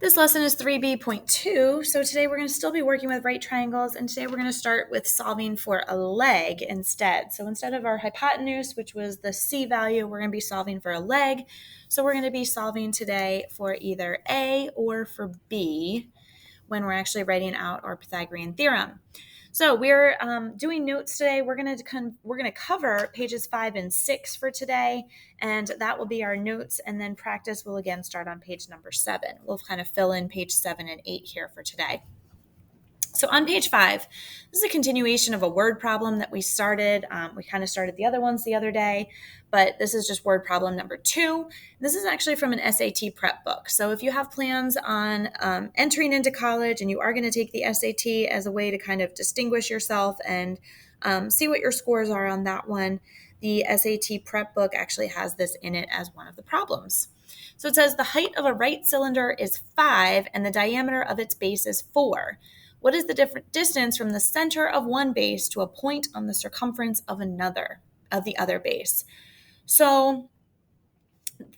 This lesson is 3b.2, so today we're going to still be working with right triangles, and today we're going to start with solving for a leg instead. So instead of our hypotenuse, which was the c value, we're going to be solving for a leg. So we're going to be solving today for either A or for B when we're actually writing out our Pythagorean theorem. So we're doing notes today. We're going to cover pages 5 and 6 for today, and that will be our notes. And then practice will again start on page number 7. We'll kind of fill in page 7 and 8 here for today. So on page 5, this is a continuation of a word problem that we started. We kind of started the other ones the other day, but this is just word problem number 2. This is actually from an SAT prep book. So if you have plans on entering into college and you are going to take the SAT as a way to kind of distinguish yourself and see what your scores are on that one, the SAT prep book actually has this in it as one of the problems. So it says the height of a right cylinder is 5 and the diameter of its base is 4. What is the different distance from the center of one base to a point on the circumference of the other base? So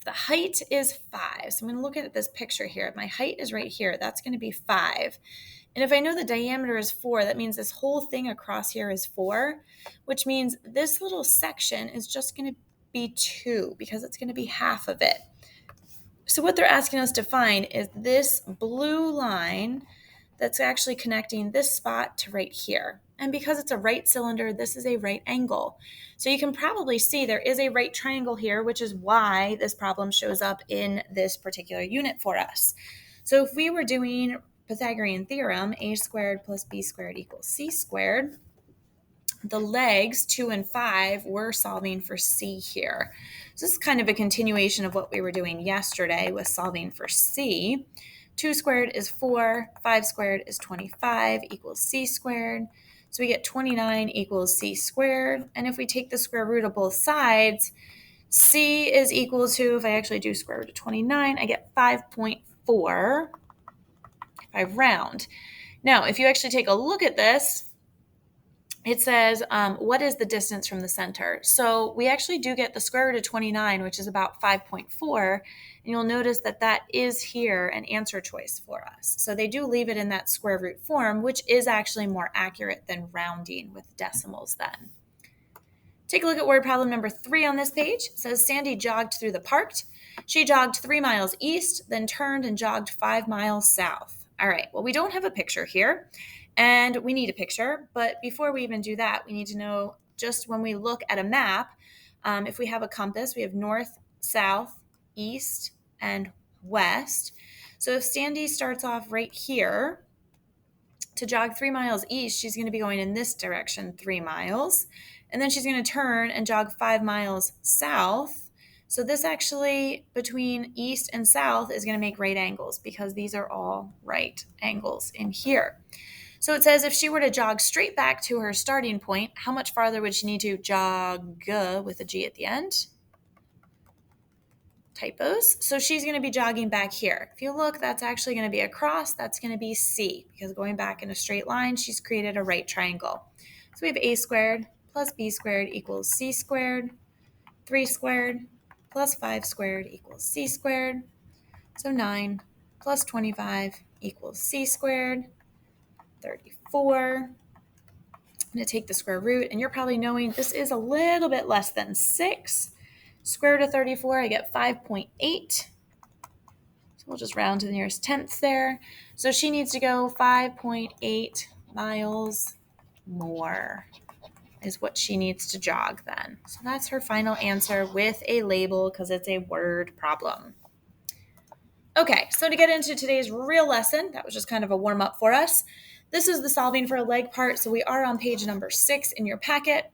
the height is 5. So I'm going to look at this picture here. My height is right here. That's going to be 5. And if I know the diameter is 4, that means this whole thing across here is 4, which means this little section is just going to be 2 because it's going to be half of it. So what they're asking us to find is this blue line that's actually connecting this spot to right here. And because it's a right cylinder, this is a right angle. So you can probably see there is a right triangle here, which is why this problem shows up in this particular unit for us. So if we were doing Pythagorean theorem, a squared plus b squared equals c squared, the legs 2 and 5 we're solving for c here. So this is kind of a continuation of what we were doing yesterday with solving for c. 2 squared is 4, 5 squared is 25 equals c squared. So we get 29 equals c squared. And if we take the square root of both sides, c is equal to, if I actually do square root of 29, I get 5.4 if I round. Now, if you actually take a look at this, it says, what is the distance from the center? So we actually do get the square root of 29, which is about 5.4. And you'll notice that that is here an answer choice for us. So they do leave it in that square root form, which is actually more accurate than rounding with decimals then. Take a look at word problem number 3 on this page. It says Sandy jogged through the park. She jogged 3 miles east, then turned and jogged 5 miles south. All right, well, we don't have a picture here. And we need a picture, but before we even do that, we need to know just when we look at a map, if we have a compass, we have north, south, east, and west. So if Sandy starts off right here to jog 3 miles east, she's going to be going in this direction 3 miles, and then she's going to turn and jog 5 miles south. So this actually, between east and south, is going to make right angles because these are all right angles in here. So it says if she were to jog straight back to her starting point, how much farther would she need to jog with a G at the end? Typos. So she's going to be jogging back here. If you look, that's actually going to be a cross. That's going to be C because going back in a straight line, she's created a right triangle. So we have a squared plus b squared equals c squared. 3 squared plus 5 squared equals c squared. So 9 plus 25 equals c squared. 34. I'm going to take the square root, and you're probably knowing this is a little bit less than 6. Square root of 34, I get 5.8. So we'll just round to the nearest tenth there. So she needs to go 5.8 miles more is what she needs to jog then. So that's her final answer with a label because it's a word problem. Okay, so to get into today's real lesson, that was just kind of a warm-up for us. This is the solving for a leg part, so we are on page number 6 in your packet.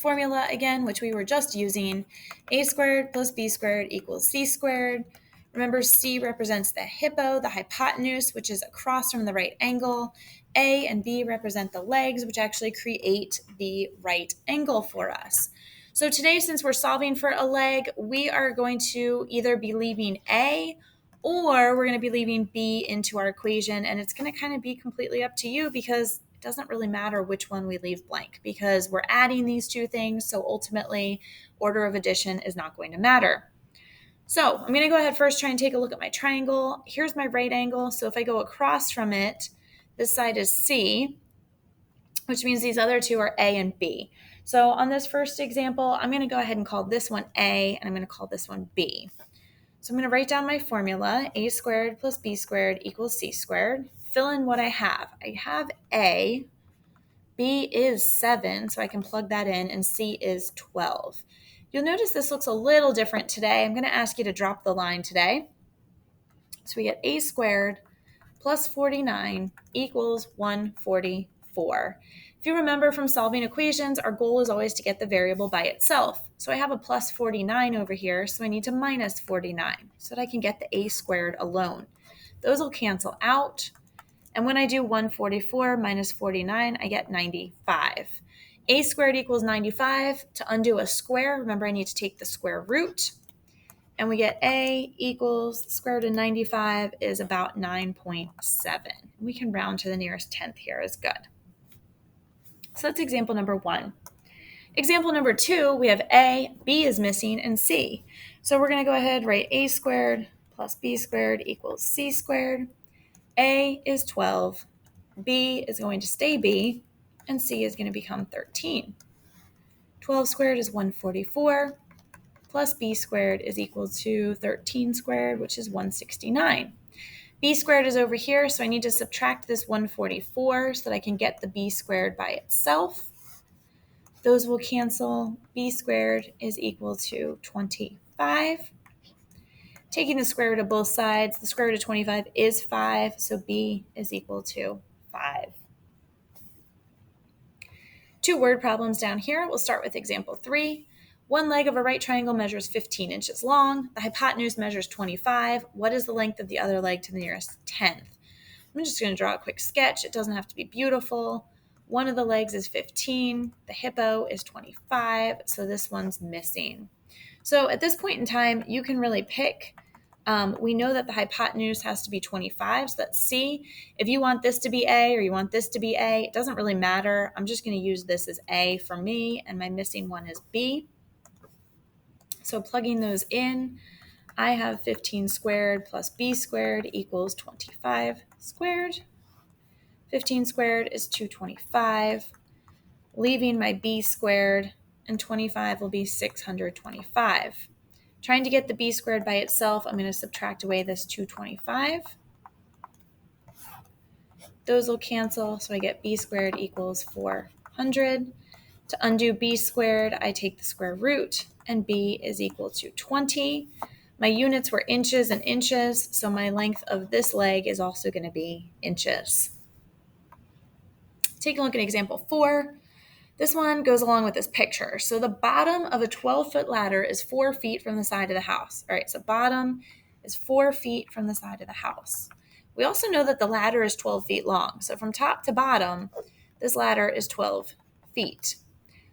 Formula again, which we were just using, a squared plus b squared equals c squared. Remember, c represents the hippo, the hypotenuse, which is across from the right angle. A and b represent the legs, which actually create the right angle for us. So today, since we're solving for a leg, we are going to either be leaving A or we're going to be leaving B into our equation, and it's going to kind of be completely up to you because it doesn't really matter which one we leave blank because we're adding these two things, so ultimately order of addition is not going to matter. So I'm going to go ahead first, try and take a look at my triangle. Here's my right angle. So if I go across from it, this side is C, which means these other two are A and B. So on this first example, I'm going to go ahead and call this one A, and I'm going to call this one B. So I'm going to write down my formula. A squared plus B squared equals C squared. Fill in what I have. I have A. B is 7, so I can plug that in, and C is 12. You'll notice this looks a little different today. I'm going to ask you to drop the line today. So we get A squared plus 49 equals 144. If you remember from solving equations, our goal is always to get the variable by itself. So I have a plus 49 over here, so I need to minus 49 so that I can get the A squared alone. Those will cancel out. And when I do 144 minus 49, I get 95. A squared equals 95. To undo a square, remember I need to take the square root. And we get A equals the square root of 95 is about 9.7. We can round to the nearest tenth here is good. So that's example number 1. Example number 2, we have A, B is missing, and C. So we're going to go ahead and write A squared plus B squared equals C squared. A is 12, B is going to stay B, and C is going to become 13. 12 squared is 144, plus B squared is equal to 13 squared, which is 169. B squared is over here, so I need to subtract this 144 so that I can get the B squared by itself. Those will cancel. B squared is equal to 25. Taking the square root of both sides, the square root of 25 is 5, so B is equal to 5. 2 word problems down here. We'll start with example 3. One leg of a right triangle measures 15 inches long. The hypotenuse measures 25. What is the length of the other leg to the nearest tenth? I'm just going to draw a quick sketch. It doesn't have to be beautiful. One of the legs is 15. The hippo is 25, so this one's missing. So at this point in time, you can really pick. We know that the hypotenuse has to be 25, so that's C. If you want this to be A or you want this to be A, it doesn't really matter. I'm just going to use this as A for me, and my missing one is B. So plugging those in, I have 15 squared plus B squared equals 25 squared. 15 squared is 225, leaving my B squared, and 25 will be 625. Trying to get the B squared by itself, I'm going to subtract away this 225. Those will cancel, so I get B squared equals 400. To undo B squared, I take the square root, and B is equal to 20. My units were inches and inches, so my length of this leg is also going to be inches. Take a look at example 4. This one goes along with this picture. So the bottom of a 12-foot ladder is 4 feet from the side of the house. All right, so bottom is 4 feet from the side of the house. We also know that the ladder is 12 feet long. So from top to bottom, this ladder is 12 feet.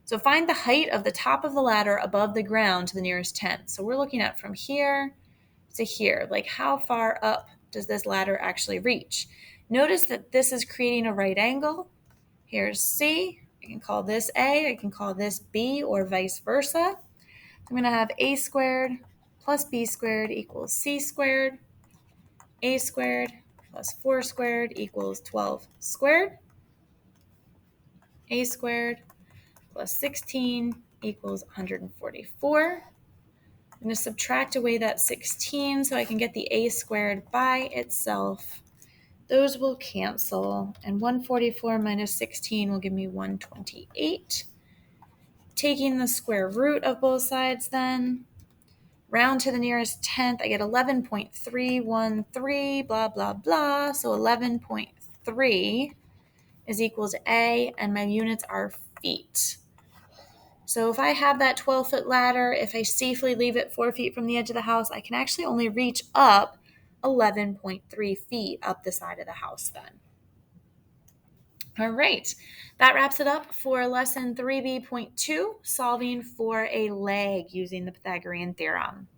So find the height of the top of the ladder above the ground to the nearest tenth. So we're looking at from here to here. Like how far up does this ladder actually reach? Notice that this is creating a right angle. Here's C. I can call this A, I can call this B, or vice versa. I'm going to have A squared plus B squared equals C squared. A squared plus 4 squared equals 12 squared. A squared plus 16 equals 144. I'm going to subtract away that 16 so I can get the A squared by itself. Those will cancel, and 144 minus 16 will give me 128. Taking the square root of both sides then, round to the nearest tenth, I get 11.313, blah, blah, blah. So 11.3 is equal to A, and my units are feet. So if I have that 12-foot ladder, if I safely leave it 4 feet from the edge of the house, I can actually only reach up 11.3 feet up the side of the house then. All right, that wraps it up for lesson 3b.2, solving for a leg using the Pythagorean theorem.